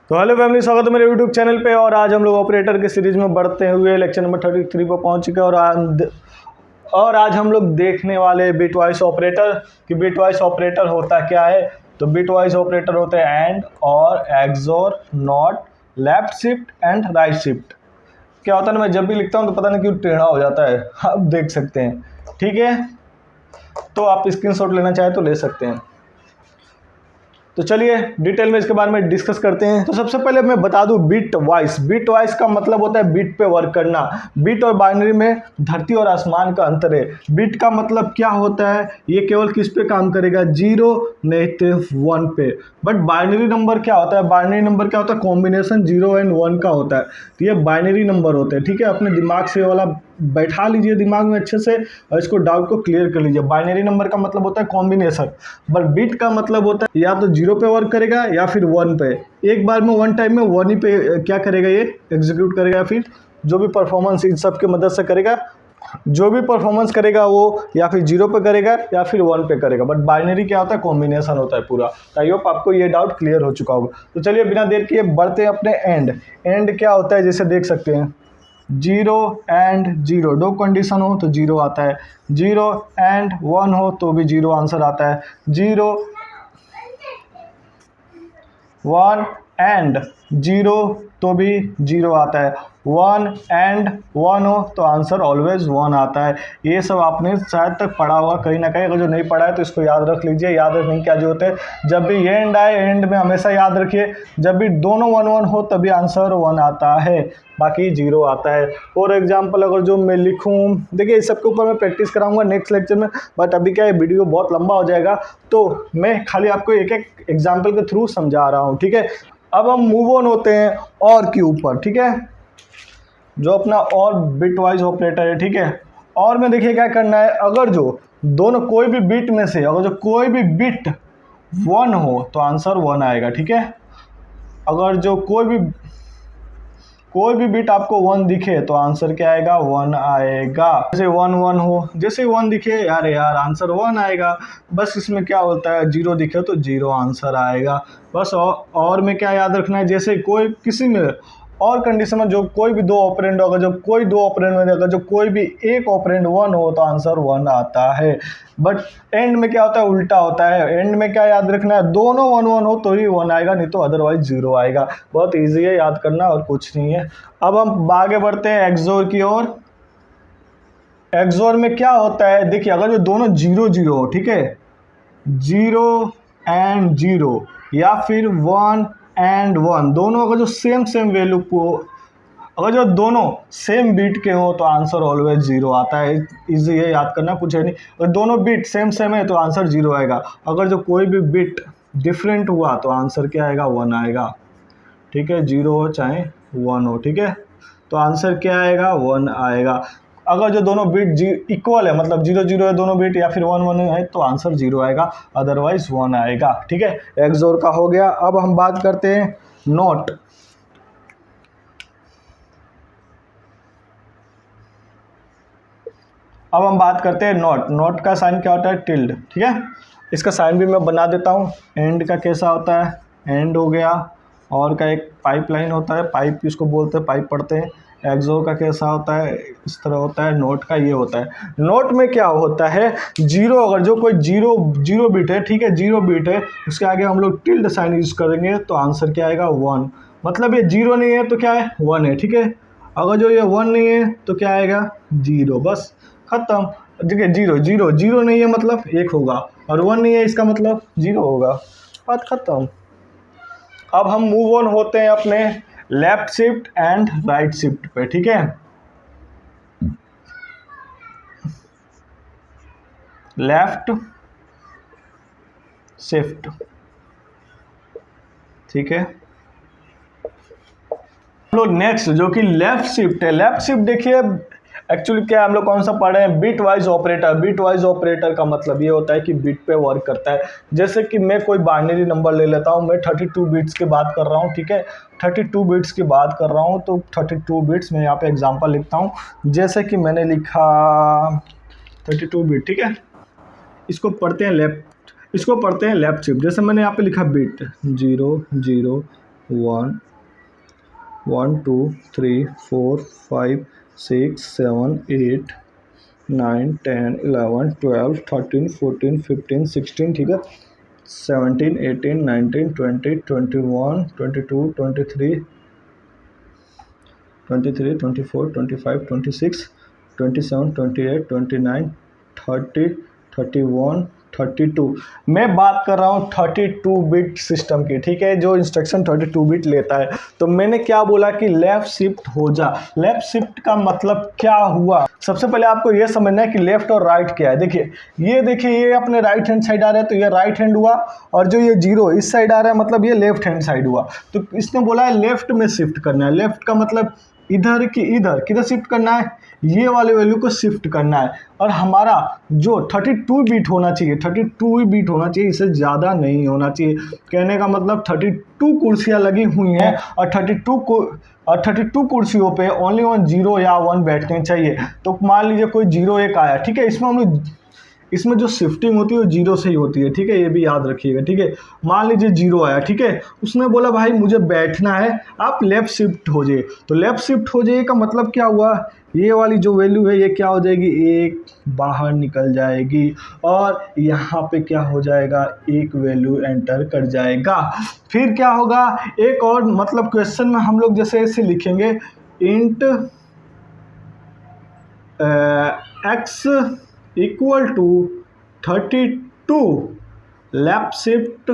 तो hello family, स्वागत है मेरे यूट्यूब चैनल पे। और आज हम लोग ऑपरेटर के सीरीज में बढ़ते हुए लेक्चर नंबर 33 पर पहुंच चुके हैं। और आज हम लोग देखने वाले बिटवाइस ऑपरेटर कि बिटवाइस ऑपरेटर होता क्या है। तो बिटवाइस ऑपरेटर होते हैं and, or, xor, not, left shift and right shift. क्या होता है ना, मैं जब भी लिखता हूँ तो पता नहीं क्यों टेढ़ा हो जाता है, आप देख सकते हैं। ठीक है, तो आप स्क्रीनशॉट लेना चाहे तो ले सकते हैं। तो चलिए डिटेल में इसके बारे में डिस्कस करते हैं। तो सबसे पहले मैं बता दूं, बिट वाइज का मतलब होता है बिट पे वर्क करना। बिट और बाइनरी में धरती और आसमान का अंतर है। बिट का मतलब क्या होता है, ये केवल किस पे काम करेगा, 0 नहीं तो 1 पे। बट बाइनरी नंबर क्या होता है, बाइनरी नंबर क्या होता है, कॉम्बिनेशन 0 एंड 1 का होता है। तो ये बाइनरी नंबर होते हैं। ठीक है, अपने दिमाग से वाला बैठा लीजिए दिमाग में अच्छे से, और इसको डाउट को क्लियर कर लीजिए। बाइनरी नंबर का मतलब होता है कॉम्बिनेशन, बट बिट का मतलब होता है या तो 0 पे वर्क करेगा या फिर 1 पे। एक बार में वन टाइम में 1 ही पे क्या करेगा, ये एग्जीक्यूट करेगा, या फिर जो भी परफॉर्मेंस इन सब की मदद से करेगा, जो भी परफॉर्मेंस करेगा वो या फिर 0 पे करेगा या फिर 1 पे करेगा। बट बाइनरी क्या होता है, कॉम्बिनेशन होता है पूरा। आई होप आपको ये डाउट क्लियर हो चुका होगा। तो चलिए बिना देर किए बढ़ते हैं अपने एंड। एंड क्या होता है, जैसे देख सकते हैं 0 एंड 0, दो कंडीशन हो तो 0 आता है। 0 एंड 1 हो तो भी 0 आंसर आता है। 0 1 एंड 0 तो भी 0 आता है। 1 एंड 1 हो तो आंसर ऑलवेज 1 आता है। ये सब आपने शायद तक पढ़ा होगा कहीं ना कहीं। अगर जो नहीं पढ़ा है तो इसको याद रख लीजिए। याद रखने की क्या जरूरत है, जब भी एंड आए एंड में हमेशा याद रखिए, जब भी दोनों 1 1 हो तभी आंसर 1 आता है, बाकी 0 आता है। फॉर एग्जाम्पल अगर जो मैं लिखूँ, देखिए इस सबके ऊपर मैं प्रैक्टिस कराऊंगा नेक्स्ट लेक्चर में, बट अभी क्या है वीडियो बहुत लंबा हो जाएगा, तो मैं खाली आपको एक एक एग्जाम्पल के थ्रू समझा रहा हूँ। ठीक है, अब हम मूव ऑन होते हैं और के ऊपर। ठीक है, जो अपना और बिटवाइज ऑपरेटर है। ठीक है, और में देखिए क्या करना है, अगर जो दोनों कोई भी बिट में से अगर जो कोई भी बिट 1 हो तो आंसर 1 आएगा। ठीक है, अगर जो कोई भी बिट आपको 1 दिखे तो आंसर क्या आएगा, 1 आएगा। जैसे 1 1 हो, जैसे 1 दिखे यार आंसर 1 आएगा। बस इसमें क्या होता है, 0 दिखे तो 0 आंसर आएगा। बस और में क्या याद रखना है, जैसे कोई किसी में और कंडीशन में जो कोई भी दो ऑपरेंड होगा, जब कोई दो ऑपरेंड में अगर जो कोई भी एक ऑपरेंड 1 हो तो आंसर 1 आता है। बट एंड में क्या होता है, उल्टा होता है। एंड में क्या याद रखना है, दोनों 1 1 हो तो ही 1 आएगा, नहीं तो अदरवाइज 0 आएगा। बहुत ईजी है याद करना और कुछ नहीं है। अब हम आगे बढ़ते हैं एक्सोर की ओर। एक्सोर में क्या होता है, देखिए अगर जो दोनों 0 0 हो, ठीक है, 0 एंड 0 या फिर 1 एंड 1, दोनों अगर जो सेम वैल्यू को, अगर जो दोनों सेम बीट के हो तो आंसर ऑलवेज 0 आता है। इजी है याद करना, कुछ है नहीं। अगर दोनों बीट सेम है तो आंसर 0 आएगा। अगर जो कोई भी बीट डिफरेंट हुआ तो आंसर क्या आएगा, 1 आएगा। ठीक है, 0 हो चाहे 1 हो, ठीक है, तो आंसर क्या आएगा, 1 आएगा। अगर जो दोनों बीट इक्वल है, मतलब 0 0 है दोनों बीट, या फिर 1 1 है तो आंसर 0 आएगा, अदरवाइज 1 आएगा। ठीक है, एक्सोर का हो गया। अब हम बात करते हैं नॉट। अब हम बात करते हैं नॉट। नॉट का साइन क्या होता है, टिल्ड। ठीक है, इसका साइन भी मैं बना देता हूँ। एंड का कैसा होता है, एंड हो गया। और का एक पाइपलाइन होता है, पाइप इसको बोलते हैं, पाइप पढ़ते हैं। एक्सोर का कैसा होता है, इस तरह होता है। नोट का ये होता है। नोट में क्या होता है, 0, अगर जो कोई 0 बिट है, ठीक है, 0 बिट है, उसके आगे हम लोग टिल्ड साइन यूज करेंगे तो आंसर क्या आएगा, 1। मतलब ये 0 नहीं है तो क्या है, 1 है। ठीक है, अगर जो ये 1 नहीं है तो क्या आएगा, 0। बस खत्म। देखिए 0 नहीं है मतलब 1 होगा, और 1 नहीं है इसका मतलब 0 होगा। बात खत्म। अब हम मूव ऑन होते हैं अपने left shift and right shift पे। ठीक है, लेफ्ट शिफ्ट, ठीक है। हम लोग नेक्स्ट जो कि लेफ्ट शिफ्ट है। लेफ्ट शिफ्ट देखिए एक्चुअली क्या हम लोग कौन सा पढ़ रहे हैं, bit wise operator. Bit wise operator का मतलब ये होता है कि बिट पे वर्क करता है। जैसे कि मैं कोई बाइनरी नंबर ले लेता हूँ, मैं 32 बिट्स की बात कर रहा हूँ। ठीक है, 32 बिट्स की बात कर रहा हूँ, तो 32 बिट्स में यहाँ पे एग्जांपल लिखता हूँ। जैसे कि मैंने लिखा 32 बिट, ठीक है, इसको पढ़ते हैं लेफ्ट शिफ्ट। जैसे मैंने यहाँ पे लिखा बिट 0 0 1 1 2 3 4 5 6 7 8 9 10 11 12 13 14 15 16, ठीक है, 17 18 19 20 21 22 23 24 25 26 27 28 29 30 31 32। मैं बात कर रहा हूँ 32 बिट सिस्टम की, ठीक है, जो इंस्ट्रक्शन 32 बिट लेता है। तो मैंने क्या बोला कि लेफ्ट शिफ्ट हो जा। लेफ्ट शिफ्ट का मतलब क्या हुआ, सबसे पहले आपको ये समझना है कि लेफ्ट और राइट क्या है। देखिए ये अपने राइट हैंड साइड आ रहा है तो ये राइट हैंड हुआ, और जो ये जीरो इस साइड आ रहा है मतलब ये लेफ्ट हैंड साइड हुआ। तो इसने बोला है लेफ्ट में शिफ्ट करना है। लेफ्ट का मतलब इधर की इधर, किधर शिफ्ट करना है, ये वाले वैल्यू को शिफ्ट करना है। और हमारा जो 32 बिट होना चाहिए, 32 बिट होना चाहिए, इससे ज़्यादा नहीं होना चाहिए। कहने का मतलब 32 कुर्सियाँ लगी हुई हैं और 32 कुर्सियों पे ओनली 1 0 या 1 बैठने चाहिए। तो मान लीजिए कोई 0 1 आया, ठीक है, इसमें जो शिफ्टिंग होती है वो 0 से ही होती है, ठीक है, ये भी याद रखिएगा, ठीक है। मान लीजिए 0 आया, ठीक है, उसने बोला भाई मुझे बैठना है, आप लेफ्ट शिफ्ट हो जाइए। तो लेफ्ट शिफ्ट हो जाइए का मतलब क्या हुआ, ये वाली जो वैल्यू है ये क्या हो जाएगी, एक बाहर निकल जाएगी, और यहाँ पे क्या हो जाएगा, एक वैल्यू एंटर कर जाएगा। फिर क्या होगा, एक और मतलब क्वेश्चन में हम लोग जैसे ऐसे लिखेंगे, int x equal to 32 left shift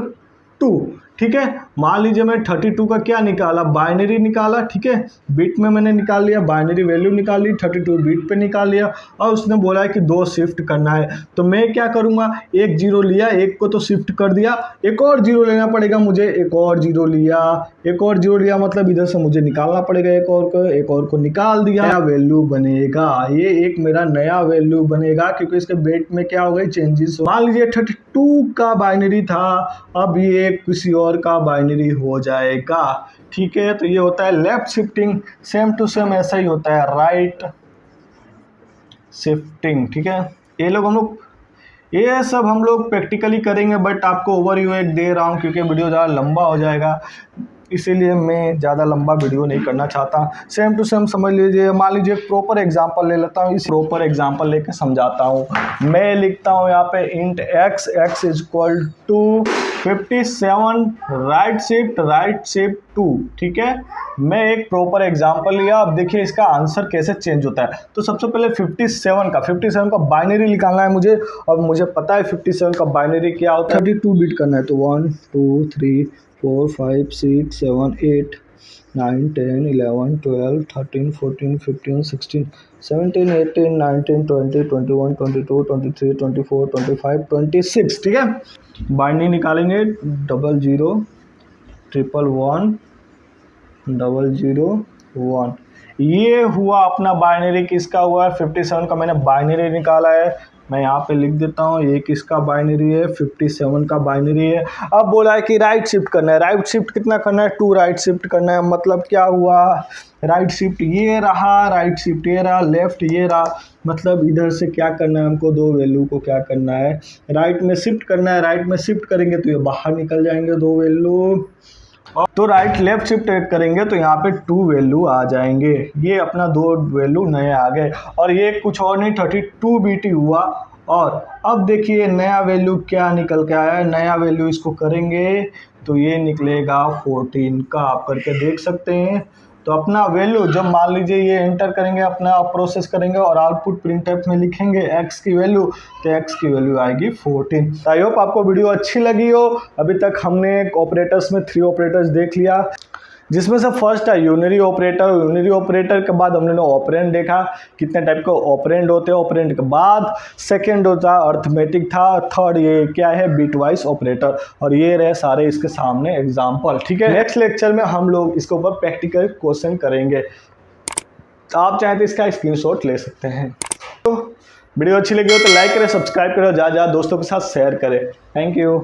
2, ठीक है। मान लीजिए मैं 32 का क्या निकाला, बाइनरी निकाला, ठीक है, बिट में मैंने निकाल लिया, बाइनरी वैल्यू निकाल ली, 32 बिट पे निकाल लिया, और उसने बोला है कि 2 शिफ्ट करना है। तो मैं क्या करूँगा, एक जीरो लिया, एक को तो शिफ्ट कर दिया, एक और जीरो लेना पड़ेगा मुझे, एक और जीरो लिया मतलब इधर से मुझे निकालना पड़ेगा, एक और को निकाल दिया, नया वैल्यू बनेगा, ये एक मेरा नया वैल्यू बनेगा, क्योंकि इसके बिट में क्या हो गई, चेंजेस। मान लीजिए 32 का बाइनरी था, अब ये किसी और का बाइनरी हो जाएगा, ठीक है। तो ये होता है left shifting. Same to same ऐसा ही होता है राइट शिफ्टिंग, ठीक है। ये सब हम लोग प्रैक्टिकली करेंगे, बट आपको ओवरव्यू एक दे रहा हूँ क्योंकि वीडियो ज़्यादा लंबा हो जाएगा, इसीलिए मैं ज़्यादा लंबा वीडियो नहीं करना चाहता। सेम टू सेम समझ लीजिए। मान लीजिए एक प्रॉपर एग्जांपल ले लेता हूँ, इस प्रॉपर एग्जांपल लेके समझाता हूँ। मैं लिखता हूँ यहाँ पे int x is equal to 57 right shift 2, ठीक है। मैं एक प्रॉपर एग्जांपल लिया, अब देखिए इसका आंसर कैसे चेंज होता है। तो सबसे पहले 57 का बाइनरी निकालना है मुझे, और मुझे पता है 57 का बाइनरी क्या होता है, 32 बिट करना है। तो 1 2 3 4 5 6 7 8 9 10 11 12 13 14 15 16 17 18 19 20 21 22 23 24 25 26, ठीक है। बाइनरी निकालेंगे 00 111 001, ये हुआ अपना बाइनरी। किसका हुआ है, 57 का मैंने बाइनरी निकाला है। मैं यहाँ पे लिख देता हूँ, ये किसका बाइनरी है, 57 का बाइनरी है। अब बोला है कि राइट शिफ्ट करना है, राइट शिफ्ट कितना करना है, 2 राइट शिफ्ट करना है। मतलब क्या हुआ, राइट शिफ्ट ये रहा, राइट शिफ्ट ये रहा, लेफ्ट ये रहा, मतलब इधर से क्या करना है हमको, 2 वैल्यू को क्या करना है, राइट में शिफ्ट करना है। राइट में शिफ्ट करेंगे तो ये बाहर निकल जाएंगे 2 वैल्यू, तो राइट लेफ्ट शिफ्ट करेंगे तो यहाँ पे 2 वैल्यू आ जाएंगे। ये अपना 2 वैल्यू नए आ गए, और ये कुछ और नहीं 32 बिट हुआ। और अब देखिए नया वैल्यू क्या निकल के आया है, नया वैल्यू इसको करेंगे तो ये निकलेगा 14 का, आप करके देख सकते हैं। तो अपना वैल्यू जब मान लीजिए ये एंटर करेंगे, अपना प्रोसेस करेंगे और आउटपुट प्रिंटफ में लिखेंगे x की वैल्यू, तो x की वैल्यू आएगी 14। आई होप आपको वीडियो अच्छी लगी हो। अभी तक हमने ऑपरेटर्स में 3 ऑपरेटर्स देख लिया, जिसमें से फर्स्ट है यूनरी ऑपरेटर। यूनरी ऑपरेटर के बाद हमने ऑपरेंड देखा, कितने टाइप के ऑपरेंड होते हैं। ऑपरेंड के बाद सेकंड होता अर्थमेटिक था, थर्ड ये क्या है, बिटवाइज ऑपरेटर। और ये रहे सारे इसके सामने एग्जाम्पल, ठीक है। नेक्स्ट लेक्चर में हम लोग इसके ऊपर प्रैक्टिकल क्वेश्चन करेंगे, तो आप चाहे तो इसका स्क्रीनशॉट ले सकते हैं। तो वीडियो अच्छी लगी हो तो लाइक करें, सब्सक्राइब करें, ज़्यादा दोस्तों के साथ शेयर करें। Thank you.